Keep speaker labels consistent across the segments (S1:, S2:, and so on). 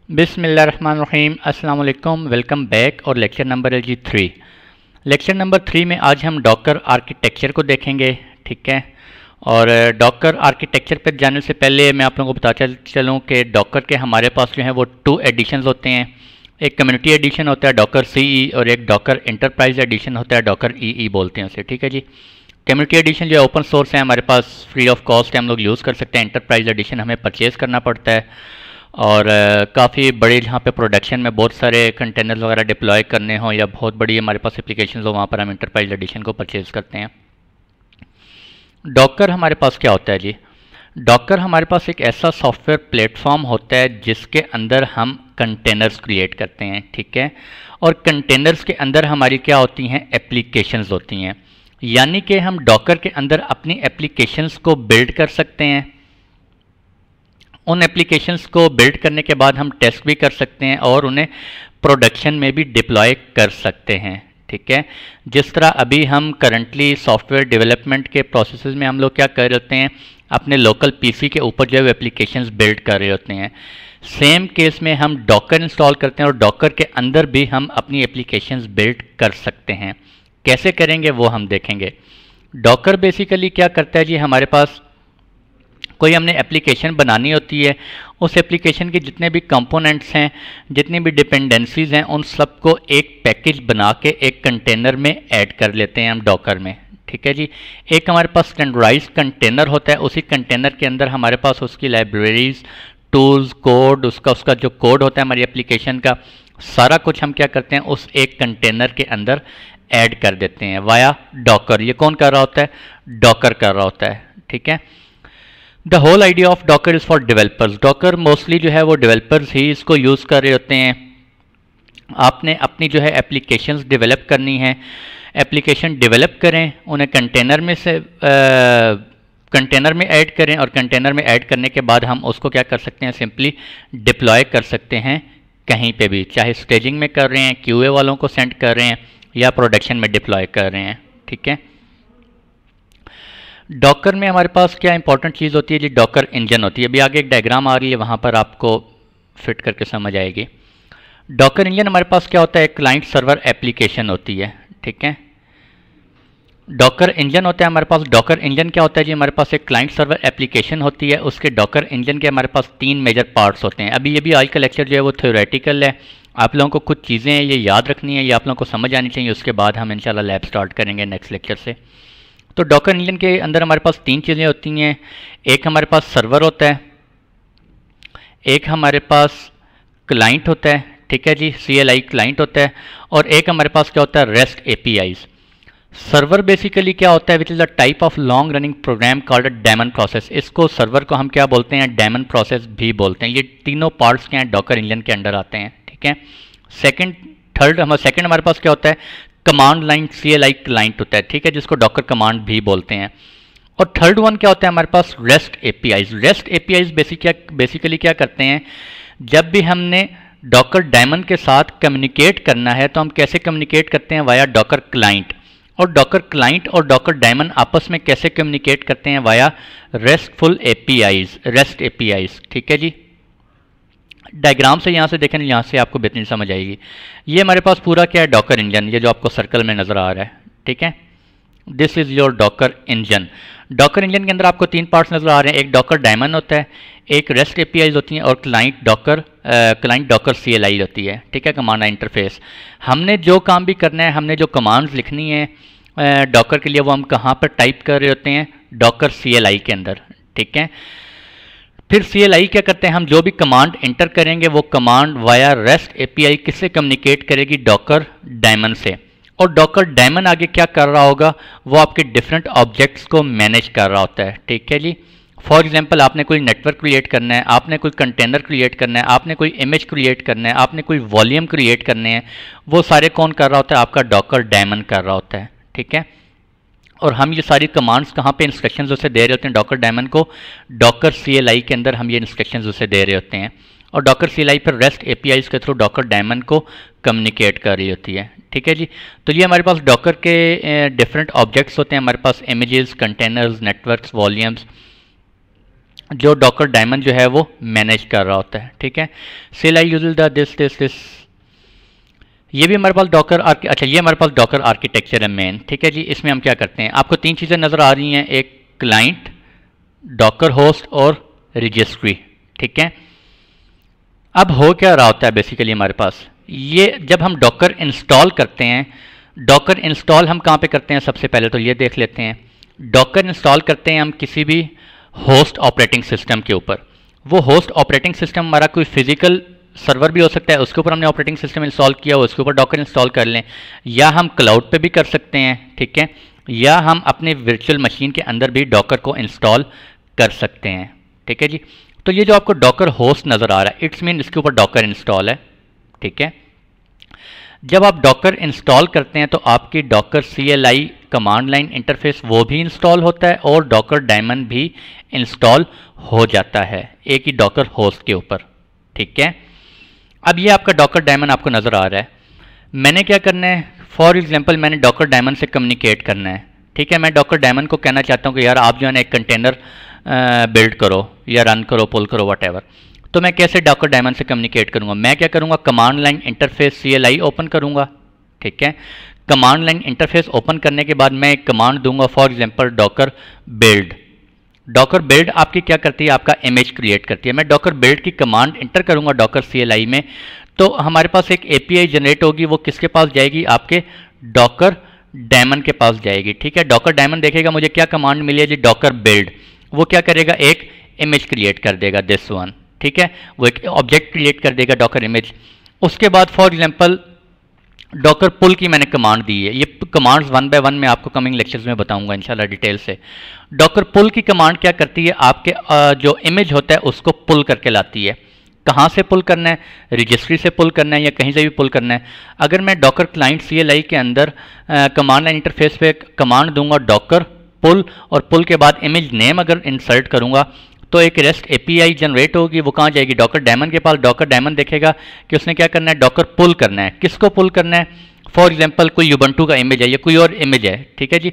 S1: बिस्मिल्लाहिर्रहमानिर्रहीम अस्सलाम वालेकुम। वेलकम बैक और लेक्चर नंबर है जी 3। लेक्चर नंबर 3 में आज हम डॉकर आर्किटेक्चर को देखेंगे, ठीक है। और डॉकर आर्किटेक्चर पर जाने से पहले मैं आप लोगों को बताता चलूँ कि डॉकर के हमारे पास जो है वो 2 एडिशंस होते हैं। एक कम्युनिटी एडिशन होता है डॉकर CE और एक डॉकर इंटरप्राइज एडिशन होता है डॉकर EE बोलते हैं उसे, ठीक है जी। कम्युनिटी एडिशन जो है ओपन सोर्स है, हमारे पास फ्री ऑफ कॉस्ट है, हम लोग यूज़ कर सकते हैं। इंटरप्राइज एडिशन हमें परचेज़ करना पड़ता है और काफ़ी बड़े जहाँ पे प्रोडक्शन में बहुत सारे कंटेनर्स वगैरह डिप्लॉय करने हों या बहुत बड़ी हमारे पास एप्लीकेशन हो, वहाँ पर हम इंटरप्राइज एडिशन को परचेज़ करते हैं। डॉकर हमारे पास क्या होता है जी? डॉकर हमारे पास एक ऐसा सॉफ्टवेयर प्लेटफॉर्म होता है जिसके अंदर हम कंटेनर्स क्रिएट करते हैं, ठीक है। और कंटेनर्स के अंदर हमारी क्या होती हैं? एप्लीकेशंस होती हैं। यानी कि हम डॉकर के अंदर अपनी एप्लीकेशंस को बिल्ड कर सकते हैं। उन एप्लीकेशंस को बिल्ड करने के बाद हम टेस्ट भी कर सकते हैं और उन्हें प्रोडक्शन में भी डिप्लॉय कर सकते हैं, ठीक है। जिस तरह अभी हम करंटली सॉफ्टवेयर डेवलपमेंट के प्रोसेसेस में हम लोग क्या कर रहे होते हैं, अपने लोकल पीसी के ऊपर जो है एप्लीकेशंस बिल्ड कर रहे होते हैं। सेम केस में हम डॉकर इंस्टॉल करते हैं और डॉकर के अंदर भी हम अपनी एप्लीकेशंस बिल्ड कर सकते हैं। कैसे करेंगे वो हम देखेंगे। डॉकर बेसिकली क्या करता है जी, हमारे पास कोई हमने एप्लीकेशन बनानी होती है, उस एप्लीकेशन के जितने भी कंपोनेंट्स हैं, जितनी भी डिपेंडेंसीज हैं, उन सब को एक पैकेज बना के एक कंटेनर में ऐड कर लेते हैं हम डॉकर में, ठीक है जी। एक हमारे पास स्टैंडर्डाइज्ड कंटेनर होता है, उसी कंटेनर के अंदर हमारे पास उसकी लाइब्रेरीज, टूल्स, कोड, उसका जो कोड होता है हमारी एप्लीकेशन का, सारा कुछ हम क्या करते हैं उस एक कंटेनर के अंदर ऐड कर देते हैं वाया डॉकर। ये कौन कर रहा होता है? डॉकर कर रहा होता है, ठीक है। The whole idea of Docker is for developers. Docker mostly जो है वो डेवलपर्स ही इसको यूज़ कर रहे होते हैं। आपने अपनी जो है एप्लीकेशंस डेवलप करनी है, एप्लीकेशन डेवलप करें, उन्हें कंटेनर में ऐड करें और कंटेनर में ऐड करने के बाद हम उसको क्या कर सकते हैं, सिंपली डिप्लॉय कर सकते हैं कहीं पे भी, चाहे स्टेजिंग में कर रहे हैं, QA वालों को सेंड कर रहे हैं या प्रोडक्शन में डिप्लॉय कर रहे हैं, ठीक है। डॉकर में हमारे पास क्या इंपॉर्टेंट चीज़ होती है जी? डॉकर इंजन होती है। अभी आगे एक डायग्राम आ रही है, वहाँ पर आपको फिट करके समझ आएगी। डॉकर इंजन हमारे पास क्या होता है? एक क्लाइंट सर्वर एप्लीकेशन होती है, ठीक है। डॉकर इंजन होता है हमारे पास। डॉकर इंजन क्या होता है जी? हमारे पास एक क्लाइंट सर्वर एप्लीकेशन होती है, उसके डॉकर इंजन के हमारे पास 3 मेजर पार्ट्स होते हैं। अभी ये भी आज का लेक्चर जो है वो थ्योरेटिकल है, आप लोगों को कुछ चीज़ें हैं ये याद रखनी है, ये आप लोगों को समझ आनी चाहिए। उसके बाद हम इंशाल्लाह लैब स्टार्ट करेंगे नेक्स्ट लेक्चर से। तो डॉकर इंजन के अंदर हमारे पास 3 चीज़ें होती हैं। एक हमारे पास सर्वर होता है, एक हमारे पास क्लाइंट होता है, ठीक है जी, CLI क्लाइंट होता है, और एक हमारे पास क्या होता है? Rest APIs। सर्वर बेसिकली क्या होता है? Which is the type of long running program called a daemon process. इसको सर्वर को हम क्या बोलते हैं? डेमन प्रोसेस भी बोलते हैं। ये तीनों पार्ट्स क्या हैं? डॉकर इंजन के अंडर आते हैं, ठीक है। सेकेंड हमारे पास क्या होता है? कमांड लाइन CLI क्लाइंट होता है, ठीक है, जिसको डॉकर कमांड भी बोलते हैं। और थर्ड वन क्या होता है हमारे पास? Rest APIs। Rest APIs basically क्या करते हैं? जब भी हमने डॉकर डायमन के साथ कम्युनिकेट करना है तो हम कैसे कम्युनिकेट करते हैं? Via Docker client. और डॉकर क्लाइंट और डॉकर डायमन आपस में कैसे कम्युनिकेट करते हैं? Via restful APIs, rest APIs, ठीक है जी। डायग्राम से यहाँ से देखें, यहाँ से आपको बेहतरीन समझ आएगी। ये हमारे पास पूरा क्या है? डॉकर इंजन, ये जो आपको सर्कल में नज़र आ रहा है, ठीक है। This is your Docker engine. Docker engine के अंदर आपको 3 पार्ट्स नज़र आ रहे हैं। एक डॉकर डायमन होता है, एक रेस्ट APIs होती हैं, और क्लाइंट डॉकर CLI होती है, ठीक है, कमांड इंटरफेस। हमने जो काम भी करना है, हमने जो कमांड्स लिखनी है डॉकर के लिए, वो हम कहाँ पर टाइप कर रहे होते हैं? डॉकर CLI के अंदर, ठीक है। फिर CLI क्या करते हैं? हम जो भी कमांड इंटर करेंगे वो कमांड वाया रेस्ट API किससे कम्युनिकेट करेगी? डॉकर डायमन से। और डॉकर डायमन आगे क्या कर रहा होगा? वो आपके डिफरेंट ऑब्जेक्ट्स को मैनेज कर रहा होता है, ठीक है जी। फॉर एग्जांपल, आपने कोई नेटवर्क क्रिएट करना है, आपने कोई कंटेनर क्रिएट करना है, आपने कोई इमेज क्रिएट करना है, आपने कोई वॉल्यूम क्रिएट करने हैं, वो सारे कौन कर रहा होता है? आपका डॉकर डायमन कर रहा होता है, ठीक है। और हम ये सारी कमांड्स कहाँ पे इंस्ट्रक्शंस उसे दे रहे होते हैं? डॉकर डायमन को डॉकर CLI के अंदर हम ये इंस्ट्रक्शंस उसे दे रहे होते हैं, और डॉकर CLI पर रेस्ट APIs के थ्रू डॉकर डायमन को कम्युनिकेट कर रही होती है, ठीक है जी। तो ये हमारे पास डॉकर के डिफरेंट ऑब्जेक्ट्स होते हैं। हमारे पास इमेजेस, कंटेनर्स, नेटवर्क्स, वॉल्यूम्स, जो डॉकर डायमन जो है वो मैनेज कर रहा होता है। ठीक है, sell I use the this ये भी हमारे पास डॉकर अच्छा ये हमारे पास डॉकर आर्किटेक्चर है मेन। ठीक है जी, इसमें हम क्या करते हैं, आपको तीन चीज़ें नज़र आ रही हैं, एक क्लाइंट, डॉकर होस्ट और रजिस्ट्री। ठीक है, अब हो क्या रहा होता है बेसिकली हमारे पास, ये जब हम डॉकर इंस्टॉल करते हैं, डॉकर इंस्टॉल हम कहाँ पे करते हैं, सबसे पहले तो ये देख लेते हैं। डॉकर इंस्टॉल करते हैं हम किसी भी होस्ट ऑपरेटिंग सिस्टम के ऊपर। वो होस्ट ऑपरेटिंग सिस्टम हमारा कोई फिजिकल सर्वर भी हो सकता है, उसके ऊपर हमने ऑपरेटिंग सिस्टम इंस्टॉल किया हो, उसके ऊपर डॉकर इंस्टॉल कर लें, या हम क्लाउड पे भी कर सकते हैं। ठीक है, या हम अपने वर्चुअल मशीन के अंदर भी डॉकर को इंस्टॉल कर सकते हैं। ठीक है जी, तो ये जो आपको डॉकर होस्ट नज़र आ रहा है, इट्स मीन इसके ऊपर डॉकर इंस्टॉल है। ठीक है, जब आप डॉकर इंस्टॉल करते हैं तो आपकी Docker CLI command line interface वो भी इंस्टॉल होता है और डॉकर डायमन भी इंस्टॉल हो जाता है एक ही डॉकर होस्ट के ऊपर। ठीक है, अब ये आपका डॉकर डायमन आपको नज़र आ रहा है। मैंने क्या करना है, फॉर एग्जांपल मैंने डॉकर डायमन से कम्युनिकेट करना है। ठीक है, मैं डॉकर डायमन को कहना चाहता हूँ कि यार आप जो है ना एक कंटेनर बिल्ड करो या रन करो, पुल करो, व्हाटएवर। तो मैं कैसे डॉकर डायमन से कम्युनिकेट करूंगा, मैं क्या करूंगा, command line interface CLI open करूंगा। ठीक है, कमांड लाइन इंटरफेस ओपन करने के बाद मैं एक कमांड दूंगा, for example Docker build. Docker build आपकी क्या करती है, आपका इमेज क्रिएट करती है। मैं डॉकर बिल्ड की कमांड इंटर करूंगा डॉकर CLI में, तो हमारे पास एक API जनरेट होगी, वो किसके पास जाएगी, आपके डॉकर डायमन के पास जाएगी। ठीक है, डॉकर डायमन देखेगा मुझे क्या कमांड मिली है जी, डॉकर बिल्ड, वो क्या करेगा, एक इमेज क्रिएट कर देगा, दिस वन। ठीक है, वो एक ऑब्जेक्ट क्रिएट कर देगा डॉकर इमेज। उसके बाद फॉर एग्जांपल डॉकर पुल की मैंने कमांड दी है, ये कमांड्स 1 बाय 1 मैं आपको कमिंग लेक्चर्स में बताऊंगा इंशाल्लाह डिटेल से। डॉकर पुल की कमांड क्या करती है, आपके जो इमेज होता है उसको पुल करके लाती है। कहाँ से पुल करना है, रजिस्ट्री से पुल करना है या कहीं से भी पुल करना है। अगर मैं डॉकर क्लाइंट CLI के अंदर कमांड लाइन इंटरफेस पे कमांड दूंगा डॉकर पुल, और पुल के बाद इमेज नेम अगर इंसर्ट करूंगा तो एक रेस्ट API जनरेट होगी, वो कहाँ जाएगी, डॉकर डायमन के पास। डॉकर डायमन देखेगा कि उसने क्या करना है, डॉकर पुल करना है। किसको पुल करना है, फॉर एग्जांपल कोई यूबंटू का इमेज है या कोई और इमेज है। ठीक है जी,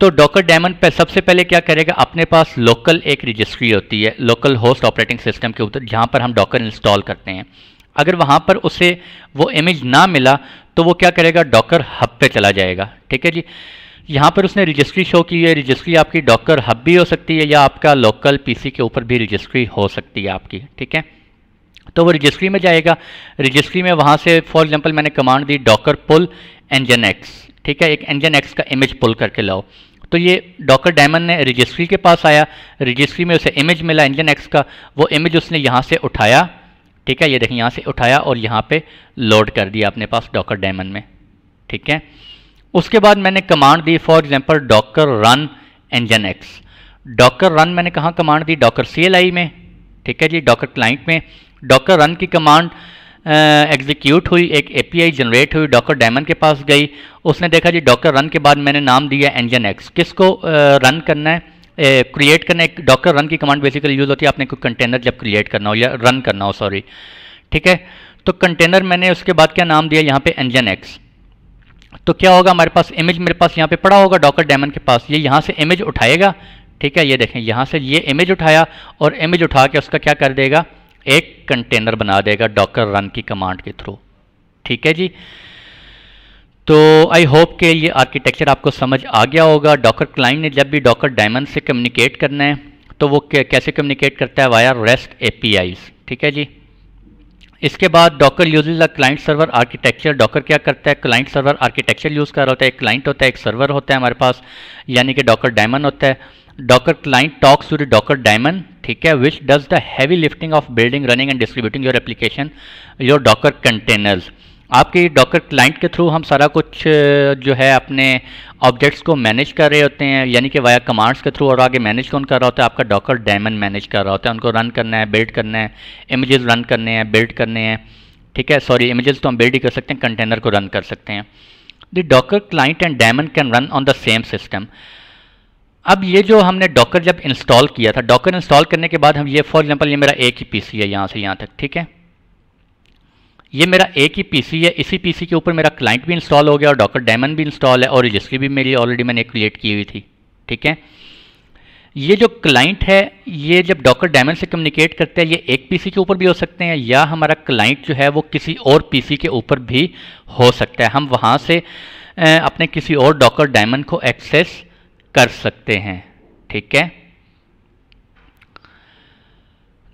S1: तो डॉकर डायमन पे सबसे पहले क्या करेगा, अपने पास लोकल एक रजिस्ट्री होती है लोकल होस्ट ऑपरेटिंग सिस्टम के ऊपर, जहाँ पर हम डॉकर इंस्टॉल करते हैं। अगर वहाँ पर उसे वो इमेज ना मिला तो वो क्या करेगा, डॉकर हब पे चला जाएगा। ठीक है जी, यहाँ पर उसने रजिस्ट्री शो की है, रजिस्ट्री आपकी डॉकर हब भी हो सकती है या आपका लोकल PC के ऊपर भी रजिस्ट्री हो सकती है आपकी। ठीक है, तो वो रजिस्ट्री में जाएगा, रजिस्ट्री में वहाँ से फॉर एग्जांपल मैंने कमांड दी डॉकर पुल nginx। ठीक है, एक nginx का इमेज पुल करके लाओ, तो ये डॉकर डायमन ने रजिस्ट्री के पास आया, रजिस्ट्री में उसे इमेज मिला nginx का, वो इमेज उसने यहाँ से उठाया। ठीक है, ये देखें यहाँ से उठाया और यहाँ पे लोड कर दिया अपने पास डॉकर डायमन में। ठीक है, उसके बाद मैंने command the for example Docker run nginx। Docker run मैंने कहाँ कमांड दी, डॉकर CLI में। ठीक है जी, डॉकर क्लाइंट में डॉकर रन की कमांड एग्जीक्यूट हुई, एक API जनरेट हुई, डॉकर डायमन के पास गई, उसने देखा जी डॉकर रन के बाद मैंने नाम दिया nginx। किसको रन करना है, क्रिएट करना है। डॉकर रन की कमांड बेसिकली यूज होती है आपने कोई कंटेनर जब क्रिएट करना हो या रन करना हो, सॉरी। ठीक है, तो कंटेनर मैंने उसके बाद क्या नाम दिया यहाँ पे nginx। तो क्या होगा, हमारे पास इमेज मेरे पास यहाँ पे पड़ा होगा डॉकर डायमन के पास, ये यहाँ से इमेज उठाएगा। ठीक है, ये देखें यहाँ से ये इमेज उठाया और इमेज उठा के उसका क्या कर देगा, एक कंटेनर बना देगा डॉकर रन की कमांड के थ्रू। ठीक है जी, तो आई होप कि ये आर्किटेक्चर आपको समझ आ गया होगा। डॉकर क्लाइंट ने जब भी डॉकर डायमन से कम्युनिकेट करना है तो वो कैसे कम्युनिकेट करता है, वाया रेस्ट APIs। ठीक है जी, इसके बाद Docker uses the client server architecture. Docker क्या करता है, क्लाइंट सर्वर आर्किटेक्चर यूज़ कर रहा होता है। एक क्लाइंट होता है, एक सर्वर होता है हमारे पास, यानी कि डॉकर डायमन होता है। Docker client talks to the Docker daemon. ठीक है, which does the heavy lifting of building, running and distributing your application, your Docker containers. आपके डॉकर क्लाइंट के थ्रू हम सारा कुछ जो है अपने ऑब्जेक्ट्स को मैनेज कर रहे होते हैं, यानी कि वाया कमांड्स के थ्रू, और आगे मैनेज कौन कर रहा होता है, आपका डॉकर डायमन मैनेज कर रहा होता है। उनको रन करना है, बिल्ड करना है, इमेजेस रन करने हैं, बिल्ड करने हैं। ठीक है, सॉरी इमेजेस तो हम बिल्ड ही कर सकते हैं, कंटेनर को रन कर सकते हैं। The Docker client and डायमन can run on the same system. अब ये जो हमने डॉकर जब इंस्टॉल किया था, डॉकर इंस्टॉल करने के बाद हम ये फॉर एग्जांपल ये मेरा एक ही PC है यहाँ से यहाँ तक। ठीक है, ये मेरा एक ही PC है, इसी PC के ऊपर मेरा क्लाइंट भी इंस्टॉल हो गया और डॉकर डायमन भी इंस्टॉल है और रजिस्ट्री भी मेरी ऑलरेडी मैंने क्रिएट की हुई थी। ठीक है, ये जो क्लाइंट है ये जब डॉकर डायमन से कम्युनिकेट करते हैं, ये एक पीसी के ऊपर भी हो सकते हैं या हमारा क्लाइंट जो है वो किसी और पीसी के ऊपर भी हो सकता है। हम वहाँ से अपने किसी और डॉकर डायमन को एक्सेस कर सकते हैं। ठीक है।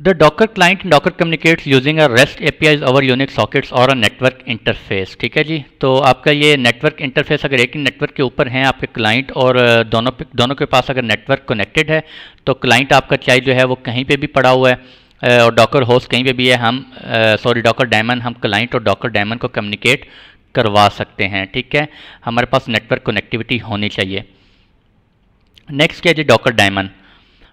S1: The Docker client in Docker communicates using a REST APIs over Unix sockets और a network interface। ठीक है जी। तो आपका ये नेटवर्क इंटरफेस अगर एक ही नेटवर्क के ऊपर हैं आपके क्लाइंट और दोनों के पास अगर नेटवर्क कनेक्टेड है तो क्लाइंट आपका चाहे जो है वो कहीं पे भी पड़ा हुआ है और डॉकर होस्ट कहीं पे भी है, हम डॉकर डायमन हम क्लाइंट और डॉकर डायमन को कम्युनिकेट करवा सकते हैं। ठीक है, हमारे पास नेटवर्क कनेक्टिविटी होनी चाहिए। नेक्स्ट क्या है जी, डॉकर डायमन।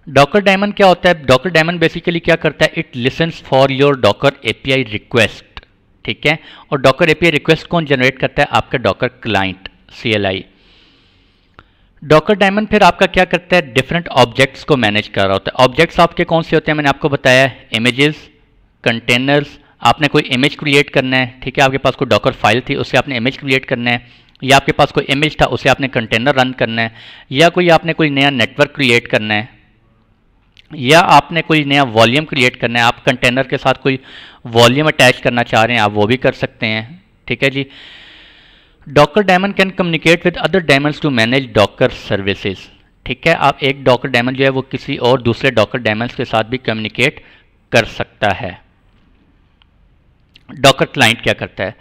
S1: डॉकर डायमन क्या होता है? डॉकर डायमन बेसिकली क्या करता है? It lessons for your Docker API request. ठीक है, और डॉकर एपीआई रिक्वेस्ट कौन जनरेट करता है? आपका डॉकर क्लाइंट CLI। डॉकर डायमन फिर आपका क्या करता है? डिफरेंट ऑब्जेक्ट्स को मैनेज कर रहा होता है। ऑब्जेक्ट्स आपके कौन से होते हैं? मैंने आपको बताया, इमेजेस, कंटेनर्स। आपने कोई इमेज क्रिएट करना है, ठीक है, आपके पास कोई डॉकर फाइल थी उससे आपने इमेज क्रिएट करना है, या आपके पास कोई इमेज था उसे आपने कंटेनर रन करना है, या आपने कोई नया नेटवर्क क्रिएट करना है, या आपने कोई नया वॉल्यूम क्रिएट करना है। आप कंटेनर के साथ कोई वॉल्यूम अटैच करना चाह रहे हैं, आप वो भी कर सकते हैं। ठीक है जी। Docker daemon can communicate with other daemons to manage Docker services. ठीक है, आप एक डॉकर डायमन जो है वो किसी और दूसरे डॉकर डायमंड्स के साथ भी कम्युनिकेट कर सकता है। डॉकर क्लाइंट क्या करता है?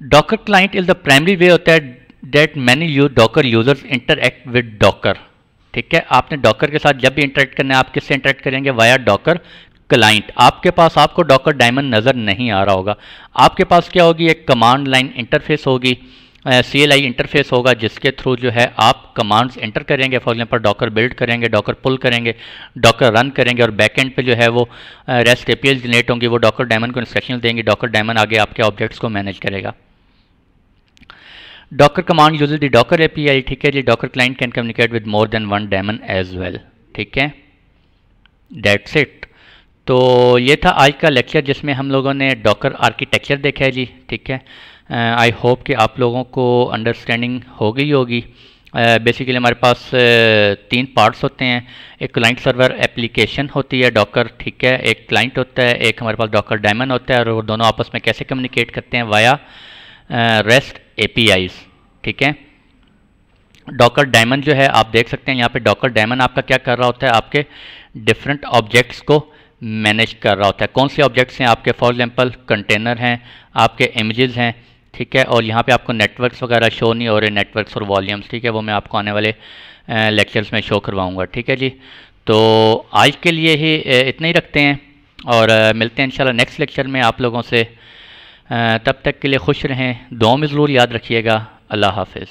S1: Docker client is the primary way होता है that many Docker users interact with Docker. ठीक है, आपने डॉकर के साथ जब भी इंटरेक्ट करना है आप किससे इंटरेक्ट करेंगे? Via Docker client. आपके पास आपको डॉकर डायमन नज़र नहीं आ रहा होगा, आपके पास क्या होगी? एक कमांड लाइन इंटरफेस होगी, CLI इंटरफेस होगा जिसके थ्रू जो है आप कमांड्स एंटर करेंगे। फॉर एग्जांपल डॉकर बिल्ड करेंगे, डॉकर पुल करेंगे, डॉकर रन करेंगे और बैक एंड पे जो है वो रेस्ट APIs जनरेट होंगी, वो डॉकर डायमन को इंस्ट्रक्शन देंगे, डॉकर डायमन आगे आपके ऑब्जेक्ट्स को मैनेज करेगा। Docker command uses the Docker API। ठीक है जी। Docker client can communicate with more than one daemon as well. ठीक है, दैट्स इट। तो ये था आज का लेक्चर जिसमें हम लोगों ने डॉकर आर्किटेक्चर देखा है जी। ठीक है, आई होप कि आप लोगों को अंडरस्टैंडिंग हो गई होगी। बेसिकली हमारे पास 3 पार्ट्स होते हैं। एक क्लाइंट सर्वर एप्लीकेशन होती है डॉकर, ठीक है, एक क्लाइंट होता है, एक हमारे पास डॉकर डायमन होता है, और वो दोनों आपस में कैसे कम्युनिकेट करते हैं? Via rest APIs। ठीक है, डॉकर डायमन जो है आप देख सकते हैं यहाँ पे, डॉकर डायमन आपका क्या कर रहा होता है? आपके डिफरेंट ऑब्जेक्ट्स को मैनेज कर रहा होता है। कौन से ऑब्जेक्ट्स हैं आपके? फॉर एग्जांपल कंटेनर हैं, आपके इमेजेस हैं, ठीक है, और यहाँ पे आपको नेटवर्क्स वगैरह शो नहीं हो रहे, नेटवर्क्स और वॉल्यूम्स। ठीक है, वो मैं आपको आने वाले लेक्चर्स में शो करवाऊँगा। ठीक है जी। तो आज के लिए ही इतना ही रखते हैं और मिलते हैं इंशाल्लाह नेक्स्ट लेक्चर में आप लोगों से। तब तक के लिए खुश रहें, दुआ में ज़रूर याद रखिएगा। अल्लाह हाफ़िज़।